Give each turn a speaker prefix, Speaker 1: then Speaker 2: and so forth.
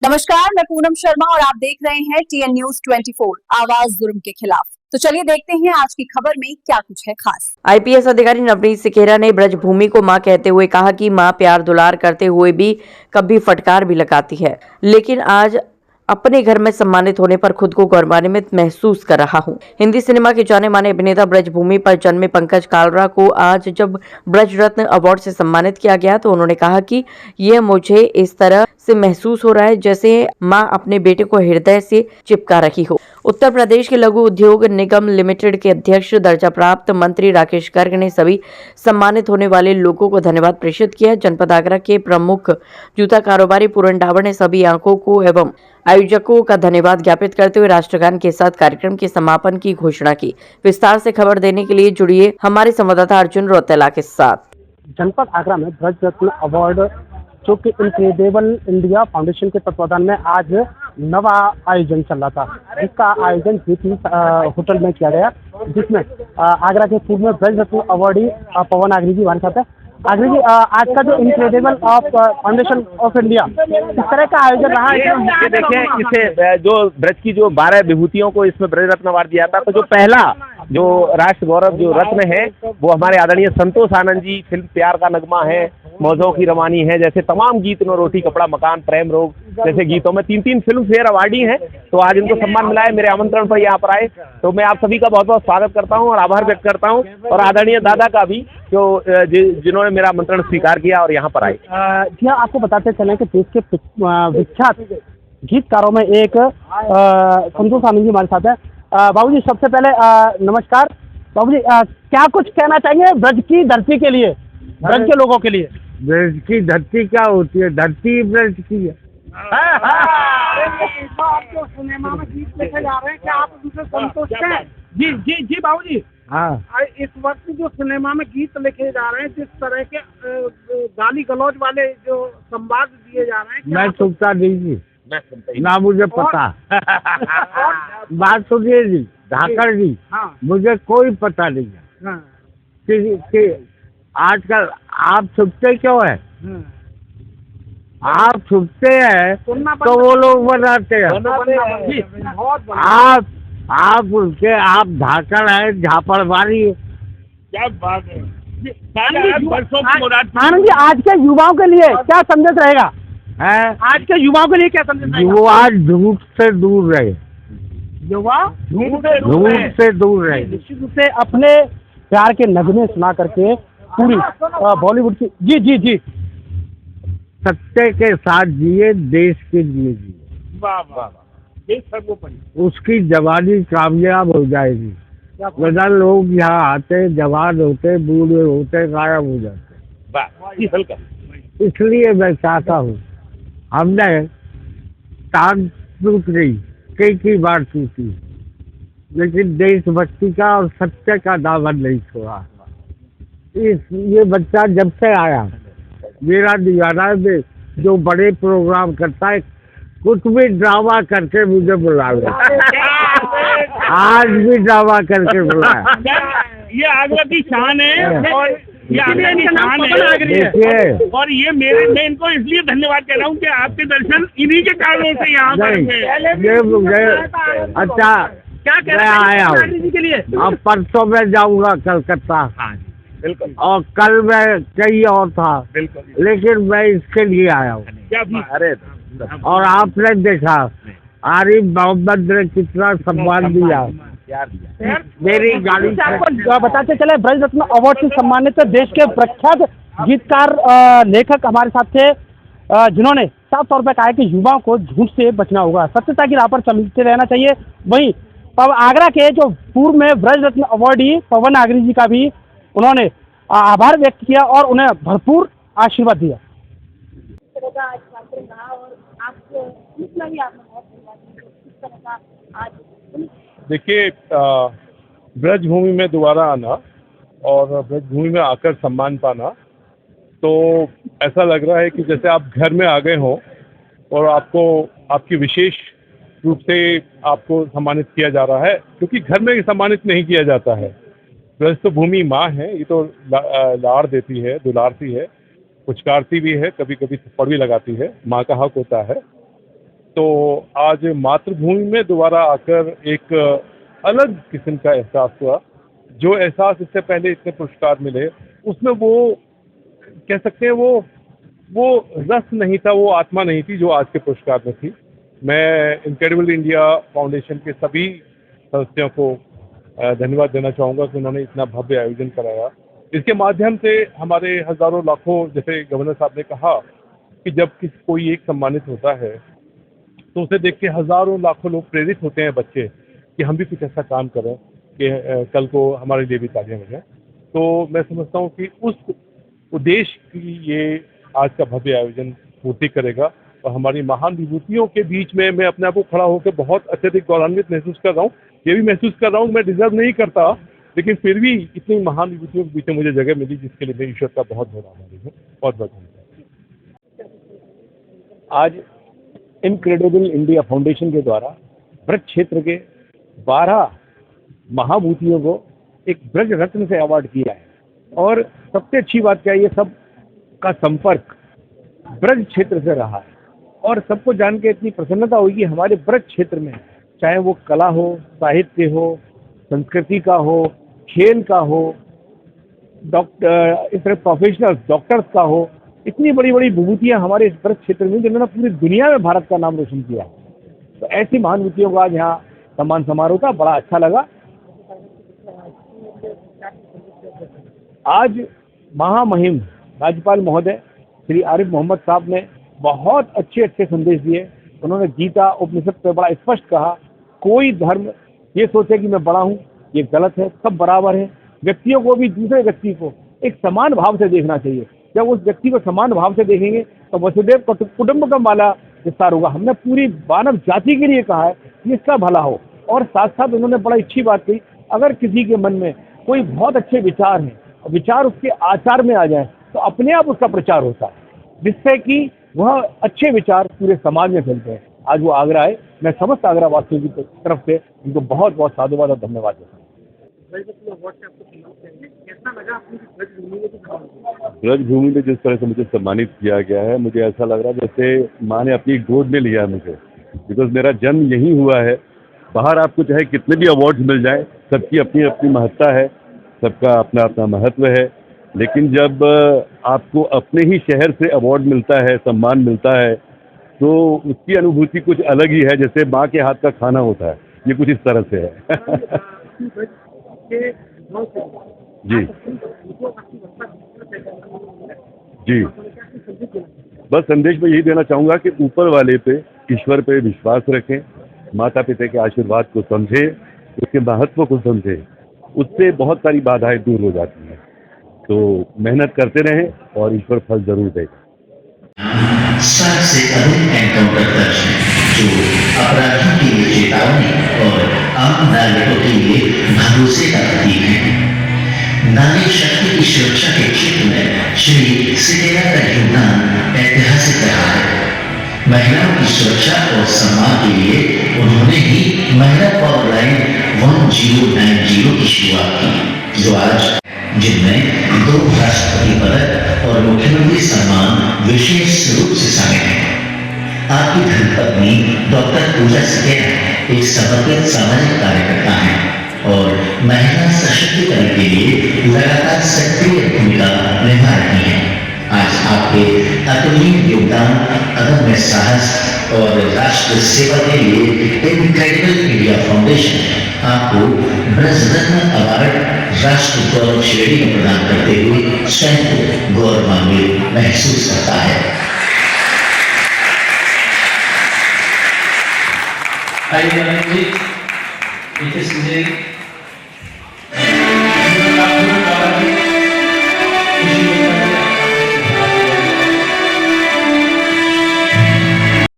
Speaker 1: नमस्कार, मैं पूनम शर्मा और आप देख रहे हैं TN News 24 आवाज जुर्म के खिलाफ। तो चलिए देखते हैं आज की खबर में क्या कुछ है खास।
Speaker 2: आईपीएस अधिकारी नवनीत सिखेरा ने ब्रजभूमि को मां कहते हुए कहा कि मां प्यार दुलार करते हुए भी कभी फटकार भी लगाती है, लेकिन आज अपने घर में सम्मानित होने पर खुद को गौरवान्वित महसूस कर रहा हूं। हिंदी सिनेमा के जाने माने अभिनेता ब्रजभूमि पर जन्मे पंकज कालरा को आज जब ब्रज रत्न अवार्ड से सम्मानित किया गया तो उन्होंने कहा कि यह मुझे इस तरह से महसूस हो रहा है जैसे मां अपने बेटे को हृदय से चिपका रही हो। उत्तर प्रदेश के लघु उद्योग निगम लिमिटेड के अध्यक्ष दर्जा प्राप्त मंत्री राकेश गर्ग ने सभी सम्मानित होने वाले लोगों को धन्यवाद प्रेषित किया। जनपद आगरा के प्रमुख जूता कारोबारी पूरन डाबर ने सभी आंकों को एवं आयोजकों का धन्यवाद ज्ञापित करते हुए राष्ट्रगान के साथ कार्यक्रम के समापन की घोषणा की। विस्तार से खबर देने के लिए जुड़िए हमारे संवाददाता अर्जुन रौतेला के साथ।
Speaker 3: जनपद आगरा में ब्रज रत्न अवार्ड जो कि इनक्रेडिबल इंडिया फाउंडेशन के तत्वाधान में आज नवा आयोजन चल रहा था, जिसका आयोजन जीती होटल में किया गया, जिसमें आगरा के पूर्व में ब्रज रत्न अवार्डी पवन आगरी जी हमारे साथ है। आगरी जी, आज का जो इनक्रेडिबल फाउंडेशन ऑफ इंडिया इस तरह का आयोजन रहा है।
Speaker 4: देखिए, इसे जो ब्रज की जो 12 विभूतियों को इसमें ब्रज रत्न अवार्ड दिया था, तो जो पहला जो राष्ट्र गौरव जो रत्न है वो हमारे आदरणीय संतोष आनंद जी, फिल्म प्यार का नगमा है, मौजों की रवानी है, जैसे तमाम गीत नो रोटी कपड़ा मकान प्रेम रोग जैसे गीतों में 3 फिल्म फेयर अवार्डी हैं। तो आज इनको सम्मान मिला है, मेरे आमंत्रण पर यहाँ पर आए, तो मैं आप सभी का बहुत बहुत स्वागत करता हूँ और आभार व्यक्त करता हूँ, और आदरणीय दादा का भी जो जिन्होंने मेरा आमंत्रण स्वीकार किया और यहाँ पर आए।
Speaker 3: जी हाँ, आपको बताते चलें कि देश के विख्यात गीतकारों में एक संतोष आनंद जी हमारे साथ है। बाबूजी, सबसे पहले नमस्कार। बाबूजी, क्या कुछ कहना चाहिए ब्रज की धरती के लिए, ब्रज के लोगों के लिए?
Speaker 5: ब्रज की धरती क्या होती है? धरती ब्रज की है।
Speaker 3: आप जो सिनेमा में गीत लिखे जा रहे हैं, क्या आप उनसे संतुष्ट हैं? जी जी जी बाबूजी।
Speaker 5: हाँ,
Speaker 3: इस वक्त जो सिनेमा में गीत लिखे जा रहे हैं, जिस तरह के गाली गलौज वाले जो संवाद दिए जा रहे हैं,
Speaker 5: मैं सुनता नहीं जी, ना मुझे पता। बात सुनिए जी, धाकड़ जी, मुझे कोई पता नहीं है कि आजकल आप छुपते क्यों है? आप छुपते हैं तो वो लोग बनाते हैं। आप उनके आप धाकड़ है, झापड़वारी।
Speaker 4: क्या बात है
Speaker 3: आनंद जी, आज के युवाओं के लिए क्या संदेश रहेगा? आज के युवाओं के लिए क्या संदेश?
Speaker 5: युवा झूठ से दूर रहे,
Speaker 3: युवा
Speaker 5: झूठ से दूर रहे,
Speaker 3: निश्चित रूप से अपने प्यार के नगमे सुना करके पूरी बॉलीवुड की जी जी जी
Speaker 5: सत्य के साथ जिए, देश के लिए जिए,
Speaker 4: वाह वाह, देश सर्वोपरि,
Speaker 5: उसकी जवानी कामयाब हो जाएगी। वरना लोग यहाँ आते, जवान होते, बूढ़े होते, गायब हो जाते। इसलिए मैं चाहता हूँ, हमने टांग टूट गई, कई बार टूटी, लेकिन देशभक्ति का और सत्य का दामन नहीं छोड़ा। ये बच्चा जब से आया, मेरा दीवाना में जो बड़े प्रोग्राम करता है, कुछ भी ड्रामा करके मुझे बुलाया। आज भी ड्रामा करके बुलाया।
Speaker 4: ये आगरा की शान है, और ये आगरा की शान
Speaker 5: है।
Speaker 4: और ये मैं इनको इसलिए धन्यवाद कह रहा हूँ कि आपके दर्शन इन्हीं के कारणों से यहाँ पर।
Speaker 5: अच्छा,
Speaker 3: क्या
Speaker 5: मैं आया हूँ
Speaker 3: के लिए?
Speaker 5: अब परसों में जाऊँगा कलकत्ता,
Speaker 4: बिल्कुल,
Speaker 5: और कल मैं कहीं और था,
Speaker 4: बिल्कुल,
Speaker 5: लेकिन मैं इसके लिए आया हूँ।
Speaker 4: अरे,
Speaker 5: और आपने देखा आरिफ मोहम्मद ने कितना सम्मान दिया, मेरी गाड़ी।
Speaker 3: आपको बताते चले, ब्रज रत्न अवार्ड से सम्मानित देश के प्रख्यात गीतकार लेखक हमारे साथ थे, जिन्होंने साफ तौर पर कहा है कि युवाओं को झूठ से बचना होगा, सत्यता की राह पर चलते रहना चाहिए। वहीं आगरा के जो पूर्व में ब्रज रत्न अवार्डी पवन आगरी जी का भी उन्होंने आभार व्यक्त किया और उन्हें भरपूर आशीर्वाद दिया।
Speaker 6: देखिए, ब्रज भूमि में दोबारा आना और ब्रज भूमि में आकर सम्मान पाना, तो ऐसा लग रहा है कि जैसे आप घर में आ गए हों और आपको आपकी विशेष रूप से आपको सम्मानित किया जा रहा है, क्योंकि घर में सम्मानित नहीं किया जाता है। ब्रज तो भूमि माँ है, ये तो लाड़ देती है, दुलारती है, पुचकारती भी है, कभी कभी थप्पड़ भी लगाती है, माँ का हक होता है। तो आज मातृभूमि में दोबारा आकर एक अलग किस्म का एहसास हुआ। जो एहसास इससे पहले इतने पुरस्कार मिले उसमें वो कह सकते हैं वो रस नहीं था, वो आत्मा नहीं थी जो आज के पुरस्कार में थी। मैं इनक्रेडिबल इंडिया फाउंडेशन के सभी सदस्यों को धन्यवाद देना चाहूँगा कि उन्होंने इतना भव्य आयोजन कराया। इसके माध्यम से हमारे हजारों लाखों, जैसे गवर्नर साहब ने कहा कि जब कोई एक सम्मानित होता है तो उसे देख के हजारों लाखों लोग प्रेरित होते हैं बच्चे कि हम भी कुछ ऐसा काम करें कि कल को हमारे लिए भी तालियां बजाएं। तो मैं समझता हूँ कि उस उद्देश्य की ये आज का भव्य आयोजन पूर्ति करेगा और हमारी महान विभूतियों के बीच में मैं अपने आप को खड़ा होकर बहुत अत्यधिक गौरवान्वित महसूस कर रहा हूँ। ये भी महसूस कर रहा हूँ मैं डिजर्व नहीं करता, लेकिन फिर भी इतनी महान विभूतियों के बीच में मुझे जगह मिली, जिसके लिए मैं ईश्वर का बहुत बहुत आभारी हूँ। बहुत बहुत धन्यवाद।
Speaker 4: आज इनक्रेडिबल इंडिया फाउंडेशन के द्वारा ब्रज क्षेत्र के 12 महाभूतियों को एक ब्रज रत्न से अवार्ड किया है। और सबसे अच्छी बात क्या है, ये सब का संपर्क ब्रज क्षेत्र से रहा है और सबको जान के इतनी प्रसन्नता हुई कि हमारे ब्रज क्षेत्र में चाहे वो कला हो, साहित्य हो, संस्कृति का हो, खेल का हो, डॉक्टर, इस तरह प्रोफेशनल डॉक्टर्स का हो, इतनी बड़ी बड़ी विभूतियां हमारे इस ब्रज क्षेत्र में जिन्होंने पूरी दुनिया में भारत का नाम रोशन किया। तो ऐसी महान विभूतियों का आज यहाँ सम्मान समारोह था, बड़ा अच्छा लगा। आज महामहिम राज्यपाल महोदय श्री आरिफ मोहम्मद साहब ने बहुत अच्छे संदेश दिए। उन्होंने गीता उपनिषद पे बड़ा स्पष्ट कहा, कोई धर्म ये सोचे कि मैं बड़ा हूँ, ये गलत है। सब बराबर है। व्यक्तियों को भी दूसरे व्यक्ति को एक समान भाव से देखना चाहिए। जब उस व्यक्ति को समान भाव से देखेंगे तो वसुदेव कुटुंबकम वाला विस्तार होगा। हमने पूरी मानव जाति के लिए कहा है कि इसका भला हो। और साथ साथ उन्होंने बड़ा अच्छी बात कही, अगर किसी के मन में कोई बहुत अच्छे विचार हैं, विचार उसके आचार में आ जाए तो अपने आप उसका प्रचार होता है, जिससे कि वह अच्छे विचार पूरे समाज में फैलते हैं। आज वो आगरा आए, मैं समस्त आगरा वासियों की तरफ से उनको बहुत बहुत साधुवाद और धन्यवाद देता हूँ।
Speaker 6: ब्रज भूमि में जिस तरह से मुझे सम्मानित किया गया है, मुझे ऐसा लग रहा है जैसे माँ ने अपनी गोद में लिया मुझे, बिकॉज मेरा जन्म यहीं हुआ है। बाहर आपको चाहे कितने भी अवार्ड्स मिल जाए, सबकी अपनी अपनी महत्ता है, सबका अपना अपना महत्व है, लेकिन जब आपको अपने ही शहर से अवार्ड मिलता है, सम्मान मिलता है, तो उसकी अनुभूति कुछ अलग ही है, जैसे माँ के हाथ का खाना होता है। ये कुछ इस तरह से है। जी जी, बस संदेश में यही देना चाहूँगा कि ऊपर वाले पे, ईश्वर पे विश्वास रखें, माता पिता के आशीर्वाद को समझें, उसके महत्व को समझें, उससे बहुत सारी बाधाएं दूर हो जाती हैं। तो मेहनत करते रहें और ईश्वर फल जरूर देगा।
Speaker 7: 60 से अधिक एनकाउंटर दर्ज हैं, जो अपराधियों के लिए चेतावनी और आम नागरिकों के लिए भरोसे का प्रतीक है। नारी शक्ति की सुरक्षा के क्षेत्र में श्री सिकेरा का योगदान ऐतिहासिक रहा है। महिलाओं की सुरक्षा और सम्मान के लिए उन्होंने ही महिला पावर लाइन 1090 की शुरुआत की, जो आज जिनमें 2 राष्ट्रपति पदक और मुख्यमंत्री सम्मान विशेष रूप से शामिल हैं। आपकी धर्मपत्नी डॉक्टर पूजा सिकेरा एक समर्पित सामाजिक कार्यकर्ता हैं और महिला सशक्तिकरण के लिए लगातार सक्रिय भूमिका निभा रही हैं। आज आपके अतुलनीय योगदान, अदम्य साहस और राष्ट्र सेवा के लिए इनक्रेडिबल इंडिया फाउंडेशन आपको ब्रज रत्न अवार्ड राष्ट्र गौरव श्रेणी में प्रदान करते हुए स्वयं को गौरवान्वित महसूस करता है।
Speaker 8: आइए जी,